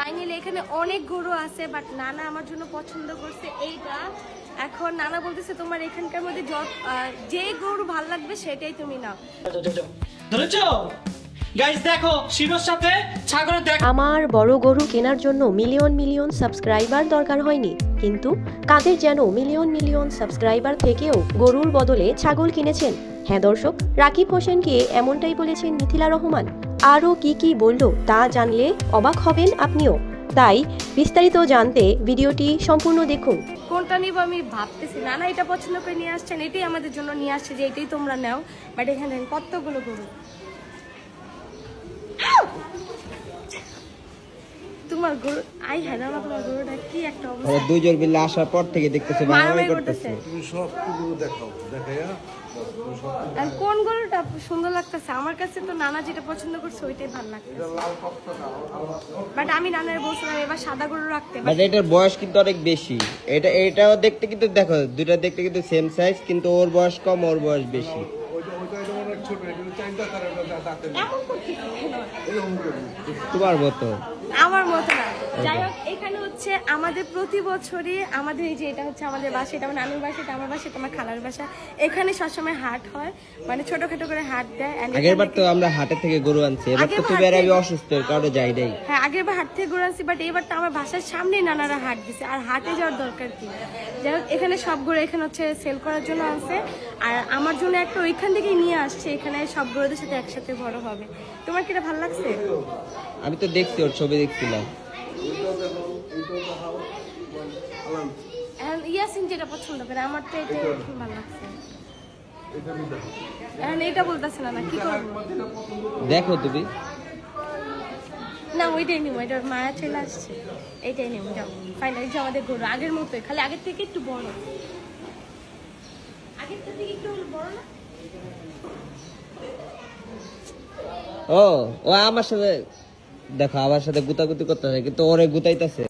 Finally এখানে অনেক গরু আছে, বাট নানা আমার জন্য পছন্দ করছে এইটা। এখন নানা বলতেছে তোমার এখানকার মধ্যে যে গরু ভালো লাগবে সেটাই তুমি নাও। ধরেছো গাইস, দেখো শিরোর সাথে ছাগলের দেখ। আমার বড় গরু কেনার জন্য মিলিয়ন মিলিয়ন সাবস্ক্রাইবার দরকার হয়নি, কিন্তু কাদের যেন মিলিয়ন মিলিয়ন সাবস্ক্রাইবার থেকেও গরুর বদলে ছাগল কিনেছেন। হ্যাঁ দর্শক, রাকিব হোসেনকে এমনটাই বলেছেন মিথিলা রহমান। আরও কি কি বললো তা জানলে অবাক হবেন আপনিও। তাই বিস্তারিত জানতে ভিডিওটি সম্পূর্ণ দেখুন। কোনটা নিব আমি ভাবতেছি। নানা এটা পছন্দ করে নিয়ে আসছেন, এটাই আমাদের জন্য নিয়ে আসছে যে এটাই তোমরা নাও। বাট এখানে কতগুলো গরু, তোমার গরু আই হ্যাঁ না, তোমার গরুটা কি একটা অবস্থা। দুইজন মিলে আসার পর থেকে দেখতেছে মারামারি করতেছে। তুমি সব গরু দেখাও, দেখাইয়া আর কোন গরুটা সুন্দর লাগতেছে আমার কাছে? তো নানা যেটা পছন্দ করছে ওইটাই ভালো লাগতেছে। বাট আমি নানার বলছিলাম এবার সাদা গরু রাখতে। বাট এটার বয়স কিন্তু অনেক বেশি। এটাও দেখতে কিন্তু দেখো, দুইটা দেখতে কিন্তু সেম সাইজ, কিন্তু ওর বয়স কম, ওর বয়স বেশি। অনেক ছোট, এগুলো চাইটা তার দাঁতে এমন করতেছে এরকম করে। তোমার মতো আমার মতো না। যাই হোক, এখানে হচ্ছে আমাদের প্রতি বছরই আমাদের এই যে এটা হচ্ছে আমাদের বাসা, এটা আমার নানুর বাসা, এটা আমার বাসা, এটা আমার খালার বাসা। এখানে সবসময় হাট হয়, মানে ছোটখাটো করে হাট দেয়। And আগের বার তো আমরা হাটে থেকে গরু আনছি, এবার তো তুমি আর আমি অসুস্থ, এর কারণে যাই নাই। হ্যাঁ, আগের বার হাট থেকে গরু আনছি, বাট এবার তো আমার বাসার সামনে নানারা হাট দিছে, আর হাটে যাওয়ার দরকার কি? যাই হোক, এখানে সব গরু এখানে হচ্ছে সেল করার জন্য আনছে, আর আমার জন্য একটা ওইখান থেকেই নিয়ে আসছে। এখানে সব গরুদের সাথে একসাথে বড় হবে। তোমার কি এটা ভালো লাগছে? আমি তো দেখছি, ওর ছবি দেখছিলাম। ইয়াসিন যেটা পছন্দ করে, আমার তো এটা ভালো লাগছে। এখন এটা বলতেছে না, কি করবো? দেখো তুমি। না, ওইটাই নিবো, এটার মায়া চলে আসছে, এইটাই নিবো। যাও ফাইনালি, যে আমাদের গরু আগের মতোই, খালি আগের থেকে একটু বড়। আগের থেকে একটু বড় না? ও ও আমার সাথে দেখো, আমার সাথে গুতাগুতি করতেছে, কিন্তু ওরে গুতাইতেছে।